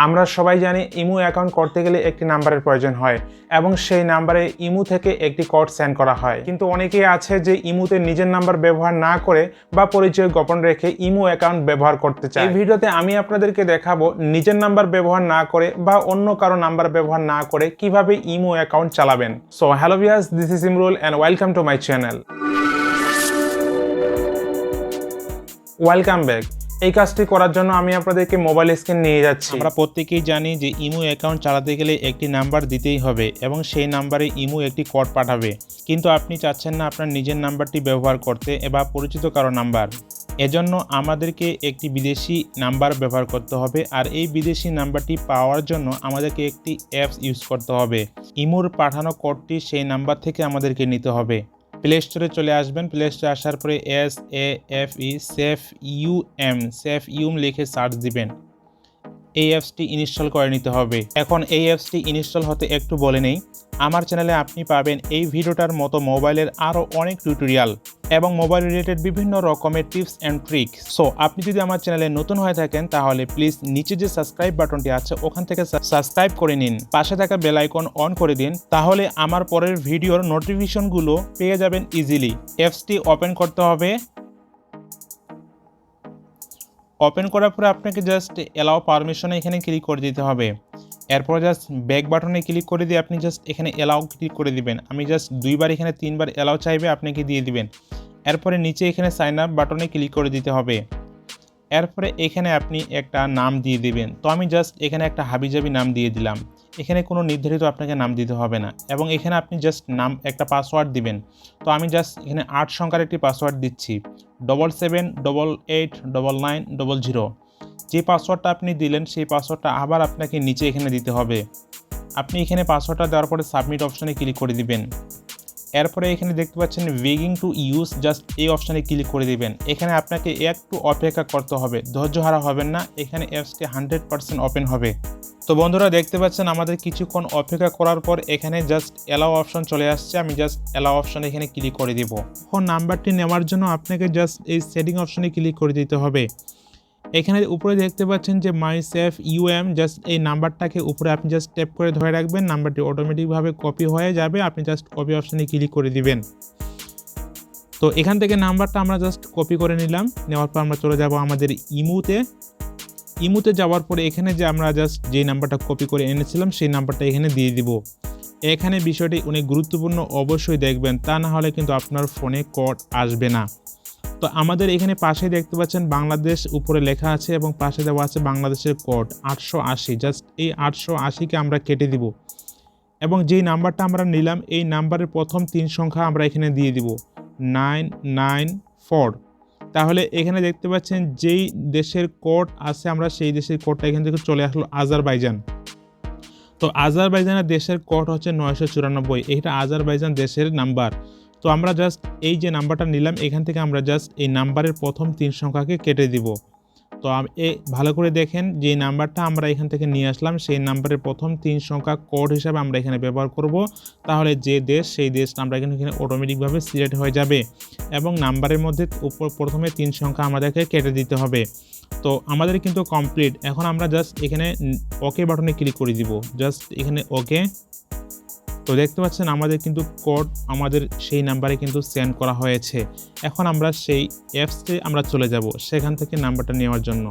আমরা সবাই জানি ইমো অ্যাকাউন্ট করতে গেলে একটি নাম্বারের প্রয়োজন হয় এবং সেই নাম্বারে ইমো থেকে একটি কোড সেন্ড করা হয়। কিন্তু অনেকেই আছে যে ইমোতে নিজের নাম্বার ব্যবহার না করে বা পরিচয় গোপন রেখে ইমো অ্যাকাউন্ট ব্যবহার করতে চায়। এই ভিডিওতে আমি আপনাদেরকে দেখাবো নিজের নাম্বার ব্যবহার না করে বা অন্য কারো নাম্বার ব্যবহার না করে কিভাবে ইমো অ্যাকাউন্ট চালাবেন। So hello viewers, this is imruL and welcome to my channel. Welcome back. এই কাজটি করার জন্য আমি আপনাদেরকে মোবাইল স্ক্রিন নিয়ে যাচ্ছি। আমরা প্রত্যেকেই জানি যে ইমো অ্যাকাউন্ট চালাতে গেলে একটি নাম্বার দিতেই হবে এবং সেই নাম্বারে ইমো একটি কোড পাঠাবে, কিন্তু আপনি চাচ্ছেন না আপনার নিজের নাম্বারটি ব্যবহার করতে বা পরিচিত কারো নাম্বার। এজন্য আমাদেরকে একটি বিদেশি নাম্বার ব্যবহার করতে হবে, আর এই বিদেশি নাম্বারটি পাওয়ার জন্য আমাদেরকে একটি অ্যাপস ইউজ করতে হবে। ইমোর পাঠানো কোডটি সেই নাম্বার থেকে আমাদেরকে নিতে হবে। প্লে স্টোরে চলে আসবেন। প্লে স্টোরে আসার পরে সেফ ইউম লিখে সার্চ দিবেন। এই অ্যাপসটি ইনস্টল করে নিতে হবে। এখন এই অ্যাপসটি ইনস্টল হতে একটু বলে নেই, আমার চ্যানেলে আপনি পাবেন এই ভিডিওটার মতো মোবাইলের আরও অনেক টিউটোরিয়াল এবং মোবাইল রিলেটেড বিভিন্ন রকমের টিপস অ্যান্ড ট্রিক। সো আপনি যদি আমার চ্যানেলে নতুন হয়ে থাকেন তাহলে প্লিজ নিচে যে সাবস্ক্রাইব বাটনটি আছে ওখান থেকে সাবস্ক্রাইব করে নিন, পাশে থাকা বেল আইকন অন করে দিন, তাহলে আমার পরের ভিডিওর নোটিফিকেশনগুলো পেয়ে যাবেন ইজিলি। অ্যাপসটি ওপেন করতে হবে। ওপেন করার পরে আপনাকে জাস্ট অ্যালাউ পারমিশনে এখানে ক্লিক করে দিতে হবে। এরপর জাস্ট ব্যাক বাটনে ক্লিক করে দিয়ে আপনি জাস্ট এখানে অ্যালাউ ক্লিক করে দিবেন। আমি জাস্ট 2বার এখানে 3বার অ্যালাউ চাইবে, আপনাকে দিয়ে দিবেন। এরপরে নিচে এখানে সাইন আপ বাটনে ক্লিক করে দিতে হবে। এরপরে এখানে আপনি একটা নাম দিয়ে দিবেন। তো আমি জাস্ট এখানে একটা হাবিজাবি নাম দিয়ে দিলাম। এখানে কোনো নির্ধারিত আপনাকে নাম দিতে হবে না এবং এখানে আপনি জাস্ট নাম একটা পাসওয়ার্ড দিবেন। তো আমি জাস্ট এখানে 8 সংখ্যার একটি পাসওয়ার্ড দিচ্ছি, 77889900। যে পাসওয়ার্ডটা আপনি দিলেন সেই পাসওয়ার্ডটা আবার আপনাকে নিচে এখানে দিতে হবে। আপনি এখানে পাসওয়ার্ডটা দেওয়ার পরে সাবমিট অপশানে ক্লিক করে দিবেন। এরপরে এখানে দেখতে পাচ্ছেন বেগিং টু ইউজ, জাস্ট এই অপশানে ক্লিক করে দিবেন। এখানে আপনাকে একটু অপেক্ষা করতে হবে, ধৈর্য হারা হবেন না, এখানে অ্যাপসটি 100% ওপেন হবে। তো বন্ধুরা দেখতে পাচ্ছেন আমাদের কিছুক্ষণ অপেক্ষা করার পর এখানে জাস্ট অ্যালাউ অপশন চলে আসছে। আমি জাস্ট অ্যালাউ অপশানে এখানে ক্লিক করে দিব। এখন নাম্বারটি নেওয়ার জন্য আপনাকে জাস্ট এই সেটিং অপশানে ক্লিক করে দিতে হবে। এখানে উপরে দেখতে পাচ্ছেন যে মাই সেফ ইউএম, জাস্ট এই নাম্বারটাকে উপরে আপনি জাস্ট ট্যাপ করে ধরে রাখবেন, নাম্বারটি অটোমেটিকভাবে কপি হয়ে যাবে। আপনি জাস্ট কপি অপশানে ক্লিক করে দিবেন। তো এখান থেকে নাম্বারটা আমরা জাস্ট কপি করে নিলাম। নেওয়ার পর আমরা চলে যাব আমাদের ইমোতে যাওয়ার পরে এখানে যে আমরা জাস্ট যে নাম্বারটা কপি করে এনেছিলাম সেই নাম্বারটা এখানে দিয়ে দিব। এখানে বিষয়টি অনেক গুরুত্বপূর্ণ, অবশ্যই দেখবেন, তা না হলে কিন্তু আপনার ফোনে কোড আসবে না। তো আমাদের এখানে পাশে দেখতে পাচ্ছেন বাংলাদেশ উপরে লেখা আছে এবং পাশে দেওয়া আছে বাংলাদেশের কোড 880। জাস্ট এই 880কে আমরা কেটে দিব এবং যেই নাম্বারটা আমরা নিলাম এই নাম্বারের প্রথম 3 সংখ্যা আমরা এখানে দিয়ে দিব 994। তাহলে এখানে দেখতে পাচ্ছেন যেই দেশের কোড আছে আমরা সেই দেশের কোডটা এখান থেকে চলে আসলো আজারবাইজান। তো আজারবাইজানের দেশের কোড হচ্ছে 994, এটা আজারবাইজান দেশের নাম্বার। তো আমরা জাস্ট এই যে নাম্বারটা নিলাম এখান থেকে আমরা জাস্ট এই নাম্বারের প্রথম 3 সংখ্যাকে কেটে দিব। তো ভালো করে দেখেন যে নাম্বারটা আমরা এখান থেকে নিয়ে আসলাম সেই নাম্বারের প্রথম 3 সংখ্যা কোড হিসাবে আমরা এখানে ব্যবহার করব। তাহলে যে দেশ সেই দেশটা আমরা এখানে অটোমেটিকভাবে সিলেক্ট হয়ে যাবে এবং নাম্বারের মধ্যে প্রথমে 3 সংখ্যা আমাদেরকে কেটে দিতে হবে। তো আমাদের কিন্তু কমপ্লিট। এখন আমরা জাস্ট এখানে ওকে বাটনে ক্লিক করে দিব, জাস্ট এখানে ওকে। তো দেখতে পাচ্ছেন আমাদের কিন্তু কোড আমাদের সেই নাম্বারে কিন্তু সেন্ড করা হয়েছে। এখন আমরা সেই অ্যাপসে আমরা চলে যাব সেখান থেকে নাম্বারটা নেওয়ার জন্য।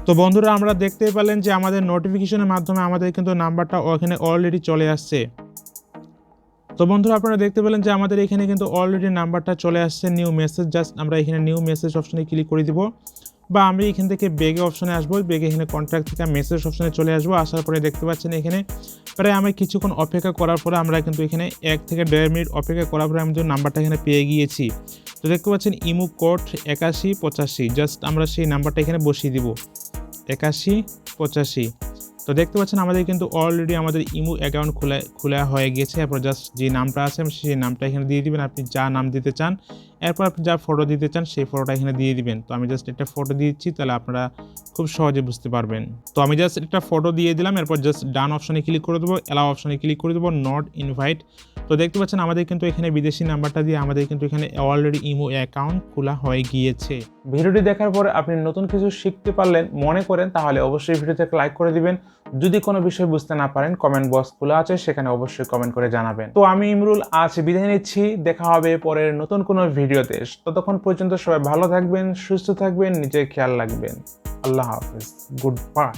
তো বন্ধুরা আমরা দেখতে পেলেন যে আমাদের নোটিফিকেশনের মাধ্যমে আমাদের কিন্তু নাম্বারটা ওখানে অলরেডি চলে আসছে। তো বন্ধুরা আপনারা দেখতে পেলেন যে আমাদের এখানে কিন্তু অলরেডি নাম্বারটা চলে আসছে। নিউ মেসেজ, জাস্ট আমরা এখানে নিউ মেসেজ অপশনে ক্লিক করে দিব বা আমি এখান থেকে বেগে অপশনে আসবো, বেগে এখানে কন্ট্যাক্ট থেকে মেসেজ অপশনে চলে আসবো। আসার পরে দেখতে পাচ্ছেন এখানে প্রায় আমি কিছুক্ষণ অপেক্ষা করার পরে আমরা কিন্তু এখানে 1 থেকে 1.5 মিনিট অপেক্ষা করার পরে আমি নাম্বারটা এখানে পেয়ে গিয়েছি। তো দেখতে পাচ্ছেন ইমো কোড 8185, জাস্ট আমরা সেই নাম্বারটা এখানে বসিয়ে দিব 8185। তো দেখতে পাচ্ছেন আমাদের কিন্তু অলরেডি আমাদের ইমো অ্যাকাউন্ট খোলা হয়ে গেছে। এরপর জাস্ট যে নামটা আছে সেই নামটা এখানে দিয়ে দিবেন, আপনি যা নাম দিতে চান। এরপর আপনি যা ফটো দিতে চান সেই ফটোটা এখানে দিয়ে দিবেন। তো আমি জাস্ট একটা ফটো দিচ্ছি, তাহলে আপনারা খুব সহজে বুঝতে পারবেন। তো আমি জাস্ট একটা ফটো দিয়ে দিলাম। এরপর জাস্ট ডান অপশনে ক্লিক করে দেবো, অ্যালাউ অপশনে ক্লিক করে দেবো, নট ইনভাইট তো দেখতে পাচ্ছেন আমাদের কিন্তু এখানে বিদেশি নাম্বারটা দিয়ে আমাদের কিন্তু এখানে অলরেডি ইমো অ্যাকাউন্ট খোলা হয়ে গিয়েছে। ভিডিওটি দেখার পরে আপনি নতুন কিছু শিখতে পারলেন মনে করেন, তাহলে অবশ্যই ভিডিওতে লাইক করে দিবেন। যদি কোনো বিষয় বুঝতে না পারেন কমেন্ট বক্স খোলা আছে, সেখানে অবশ্যই কমেন্ট করে জানাবেন। তো আমি ইমরুল আজ বিদায় নিচ্ছি, দেখা হবে পরের নতুন কোনো ভিডিওতে। ততক্ষণ পর্যন্ত সবাই ভালো থাকবেন, সুস্থ থাকবেন, নিজের খেয়াল রাখবেন। আল্লাহ হাফেজ, গুড বাই।